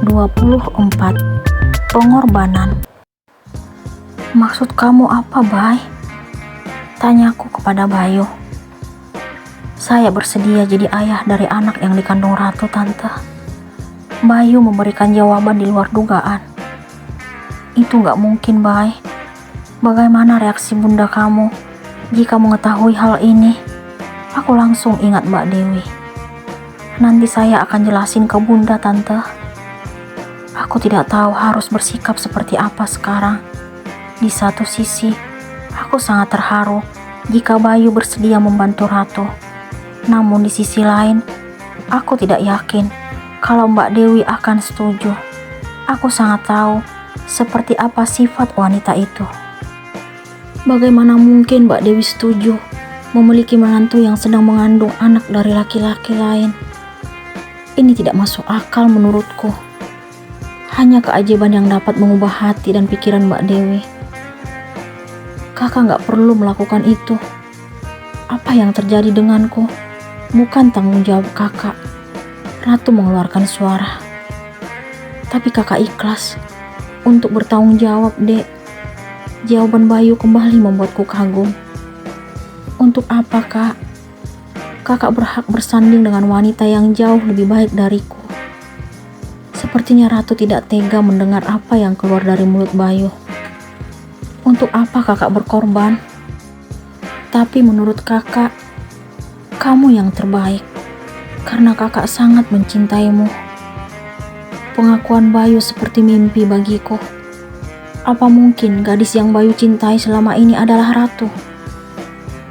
24. Pengorbanan. Maksud kamu apa, Bay? Tanyaku kepada Bayu. Saya bersedia jadi ayah dari anak yang dikandung Ratu, Tante. Bayu memberikan jawaban di luar dugaan. Itu gak mungkin, Bay. Bagaimana reaksi bunda kamu jika mengetahui hal ini? Aku langsung ingat Mbak Dewi. Nanti saya akan jelasin ke bunda, Tante. Aku tidak tahu harus bersikap seperti apa sekarang. Di satu sisi, aku sangat terharu jika Bayu bersedia membantu Ratu. Namun di sisi lain, aku tidak yakin kalau Mbak Dewi akan setuju. Aku sangat tahu seperti apa sifat wanita itu. Bagaimana mungkin Mbak Dewi setuju memiliki menantu yang sedang mengandung anak dari laki-laki lain? Ini tidak masuk akal menurutku. Hanya keajaiban yang dapat mengubah hati dan pikiran Mbak Dewi. Kakak gak perlu melakukan itu. Apa yang terjadi denganku bukan tanggung jawab kakak. Ratu mengeluarkan suara. Tapi kakak ikhlas untuk bertanggung jawab, Dek. Jawaban Bayu kembali membuatku kagum. Untuk apa, Kak? Kakak berhak bersanding dengan wanita yang jauh lebih baik dariku. Sepertinya Ratu tidak tega mendengar apa yang keluar dari mulut Bayu. Untuk apa kakak berkorban? Tapi menurut kakak, kamu yang terbaik. Karena kakak sangat mencintaimu. Pengakuan Bayu seperti mimpi bagiku. Apa mungkin gadis yang Bayu cintai selama ini adalah Ratu?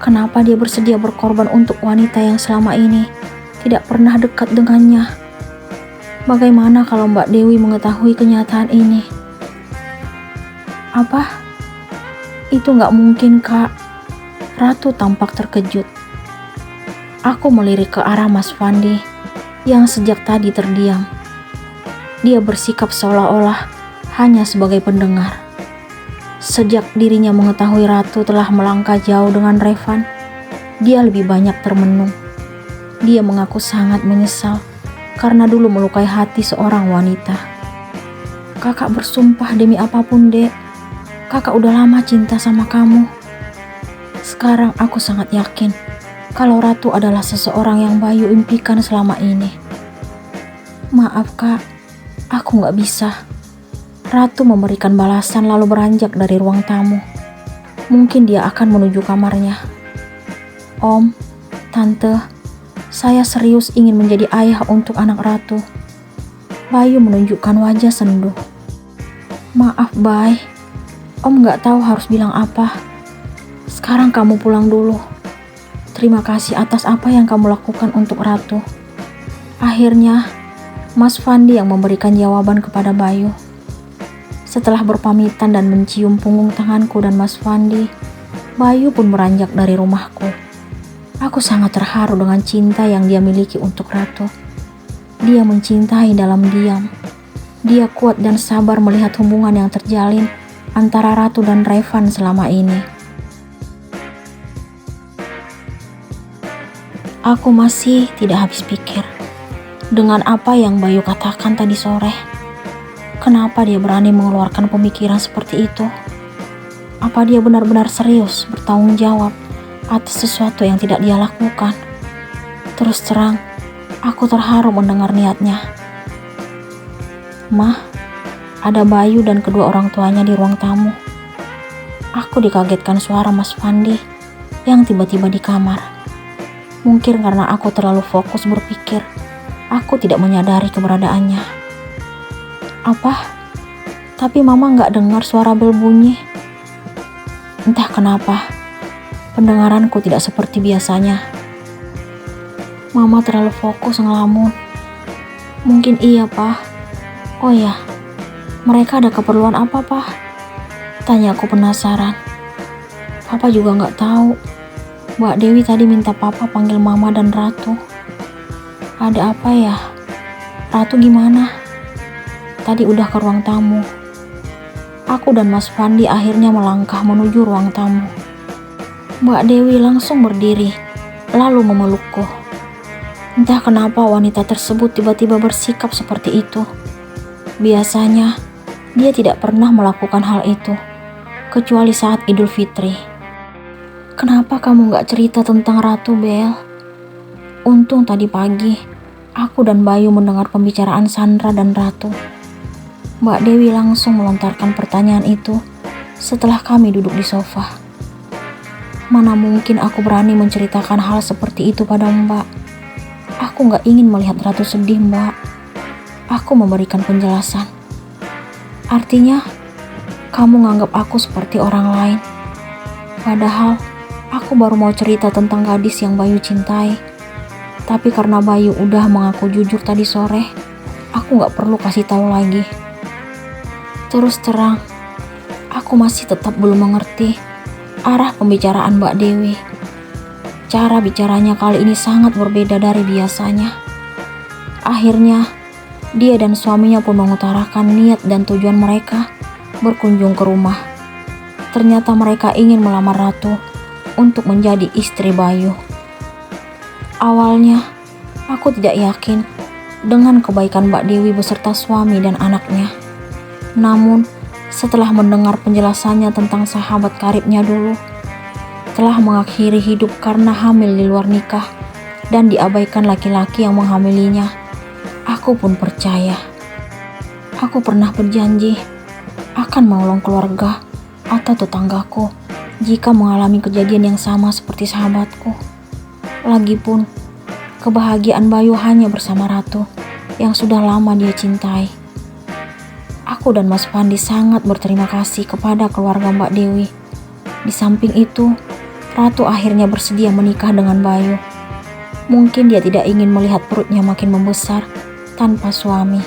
Kenapa dia bersedia berkorban untuk wanita yang selama ini tidak pernah dekat dengannya? Bagaimana kalau Mbak Dewi mengetahui kenyataan ini? Apa? Itu gak mungkin, Kak. Ratu tampak terkejut. Aku melirik ke arah Mas Fandi yang sejak tadi terdiam. Dia bersikap seolah-olah hanya sebagai pendengar. Sejak dirinya mengetahui Ratu telah melangkah jauh dengan Revan, dia lebih banyak termenung. Dia mengaku sangat menyesal karena dulu melukai hati seorang wanita. Kakak bersumpah demi apapun, Dek. Kakak udah lama cinta sama kamu. Sekarang aku sangat yakin kalau Ratu adalah seseorang yang Bayu impikan selama ini. Maaf, Kak. Aku gak bisa. Ratu memberikan balasan lalu beranjak dari ruang tamu. Mungkin dia akan menuju kamarnya. Om, Tante, saya serius ingin menjadi ayah untuk anak Ratu. Bayu menunjukkan wajah sendu. Maaf, Bay. Om gak tahu harus bilang apa. Sekarang kamu pulang dulu. Terima kasih atas apa yang kamu lakukan untuk Ratu. Akhirnya, Mas Fandi yang memberikan jawaban kepada Bayu. Setelah berpamitan dan mencium punggung tanganku dan Mas Fandi, Bayu pun beranjak dari rumahku. Aku sangat terharu dengan cinta yang dia miliki untuk Ratu. Dia mencintai dalam diam. Dia kuat dan sabar melihat hubungan yang terjalin antara Ratu dan Revan selama ini. Aku masih tidak habis pikir dengan apa yang Bayu katakan tadi sore. Kenapa dia berani mengeluarkan pemikiran seperti itu? Apa dia benar-benar serius bertanggung jawab atas sesuatu yang tidak dia lakukan? Terus terang, aku terharu mendengar niatnya. Mah, ada Bayu dan kedua orang tuanya di ruang tamu. Aku dikagetkan suara Mas Fandi yang tiba-tiba di kamar. Mungkin karena aku terlalu fokus berpikir, aku tidak menyadari keberadaannya. Apa? Tapi Mama gak dengar suara bel bunyi. Entah kenapa, pendengaranku tidak seperti biasanya. Mama terlalu fokus ngelamun. Mungkin iya, Pak. Oh ya, mereka ada keperluan apa, Pak? Tanya aku penasaran. Papa juga gak tahu. Mbak Dewi tadi minta Papa panggil Mama dan Ratu. Ada apa ya? Ratu gimana? Tadi udah ke ruang tamu. Aku dan Mas Fandi akhirnya melangkah menuju ruang tamu. Mbak Dewi langsung berdiri, lalu memelukku. Entah kenapa wanita tersebut tiba-tiba bersikap seperti itu. Biasanya, dia tidak pernah melakukan hal itu, kecuali saat Idul Fitri. Kenapa kamu gak cerita tentang Ratu, Bel? Untung tadi pagi, aku dan Bayu mendengar pembicaraan Sandra dan Ratu. Mbak Dewi langsung melontarkan pertanyaan itu setelah kami duduk di sofa. Mana mungkin aku berani menceritakan hal seperti itu pada Mbak. Aku gak ingin melihat Ratu sedih, Mbak. Aku memberikan penjelasan. Artinya, kamu nganggap aku seperti orang lain. Padahal, aku baru mau cerita tentang gadis yang Bayu cintai. Tapi karena Bayu udah mengaku jujur tadi sore, aku gak perlu kasih tahu lagi. Terus terang, aku masih tetap belum mengerti arah pembicaraan Mbak Dewi. Cara bicaranya kali ini sangat berbeda dari biasanya. Akhirnya, dia dan suaminya pun mengutarakan niat dan tujuan mereka berkunjung ke rumah. Ternyata mereka ingin melamar Ratu untuk menjadi istri Bayu. Awalnya, aku tidak yakin dengan kebaikan Mbak Dewi beserta suami dan anaknya. Namun, setelah mendengar penjelasannya tentang sahabat karibnya dulu, telah mengakhiri hidup karena hamil di luar nikah dan diabaikan laki-laki yang menghamilinya, aku pun percaya. Aku pernah berjanji akan menolong keluarga atau tetanggaku jika mengalami kejadian yang sama seperti sahabatku. Lagipun, kebahagiaan Bayu hanya bersama Ratu yang sudah lama dia cintai. Aku dan Mas Fandi sangat berterima kasih kepada keluarga Mbak Dewi. Di samping itu, Ratu akhirnya bersedia menikah dengan Bayu. Mungkin dia tidak ingin melihat perutnya makin membesar tanpa suami.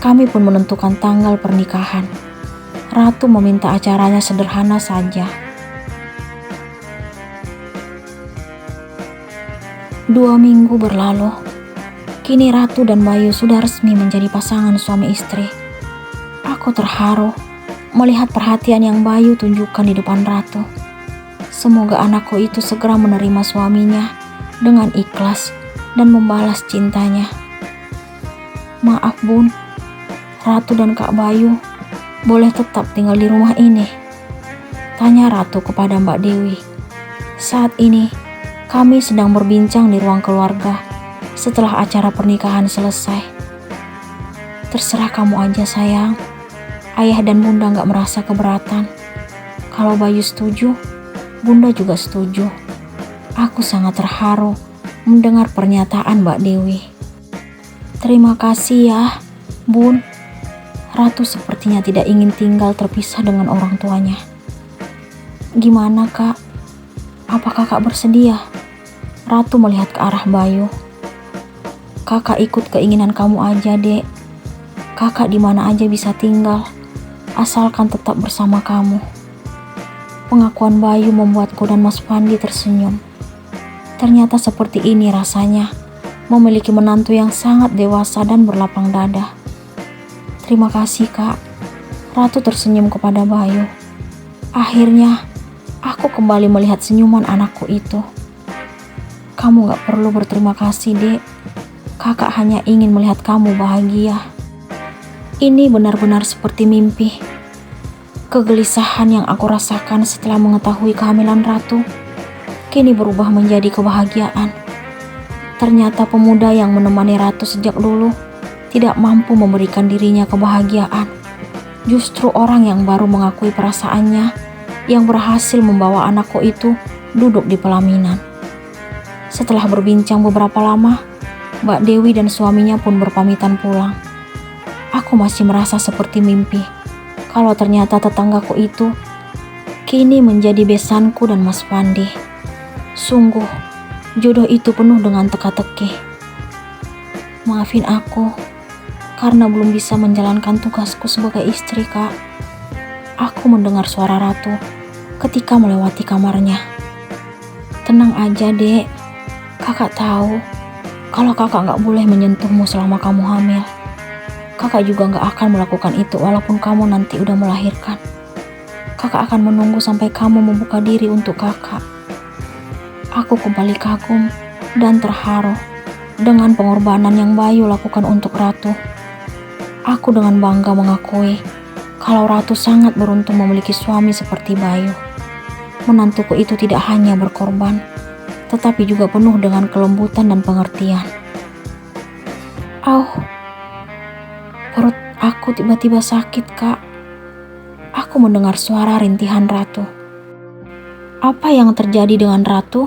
Kami pun menentukan tanggal pernikahan. Ratu meminta acaranya sederhana saja. 2 minggu berlalu. Kini Ratu dan Bayu sudah resmi menjadi pasangan suami istri. Aku terharu melihat perhatian yang Bayu tunjukkan di depan Ratu. Semoga anakku itu segera menerima suaminya dengan ikhlas dan membalas cintanya. Maaf Bun, Ratu dan Kak Bayu boleh tetap tinggal di rumah ini? Tanya Ratu kepada Mbak Dewi. Saat ini, kami sedang berbincang di ruang keluarga setelah acara pernikahan selesai. Terserah kamu aja sayang. Ayah dan Bunda gak merasa keberatan. Kalau Bayu setuju, Bunda juga setuju. Aku sangat terharu mendengar pernyataan Mbak Dewi. Terima kasih ya, Bun. Ratu sepertinya tidak ingin tinggal terpisah dengan orang tuanya. Gimana Kak? Apa kakak bersedia? Ratu melihat ke arah Bayu. Kakak ikut keinginan kamu aja, Dek. Kakak di mana aja bisa tinggal, asalkan tetap bersama kamu. Pengakuan Bayu membuatku dan Mas Fandi tersenyum. Ternyata seperti ini rasanya memiliki menantu yang sangat dewasa dan berlapang dada. Terima kasih, Kak. Ratu tersenyum kepada Bayu. Akhirnya, aku kembali melihat senyuman anakku itu. Kamu gak perlu berterima kasih, Dek. Kakak hanya ingin melihat kamu bahagia. Ini benar-benar seperti mimpi. Kegelisahan yang aku rasakan setelah mengetahui kehamilan Ratu kini berubah menjadi kebahagiaan. Ternyata pemuda yang menemani Ratu sejak dulu tidak mampu memberikan dirinya kebahagiaan. Justru orang yang baru mengakui perasaannya yang berhasil membawa anakku itu duduk di pelaminan. Setelah berbincang beberapa lama, Mbak Dewi dan suaminya pun berpamitan pulang. Aku masih merasa seperti mimpi kalau ternyata tetanggaku itu kini menjadi besanku dan Mas Fandi. Sungguh, jodoh itu penuh dengan teka-teki. Maafin aku karena belum bisa menjalankan tugasku sebagai istri, Kak. Aku mendengar suara Ratu ketika melewati kamarnya. Tenang aja, Dek. Kakak tahu kalau kakak gak boleh menyentuhmu selama kamu hamil. Kakak juga gak akan melakukan itu walaupun kamu nanti udah melahirkan. Kakak akan menunggu sampai kamu membuka diri untuk kakak. Aku kembali kagum dan terharu dengan pengorbanan yang Bayu lakukan untuk Ratu. Aku dengan bangga mengakui kalau Ratu sangat beruntung memiliki suami seperti Bayu. Menantuku itu tidak hanya berkorban, tetapi juga penuh dengan kelembutan dan pengertian. Perut aku tiba-tiba sakit, Kak. Aku mendengar suara rintihan Ratu. Apa yang terjadi dengan Ratu?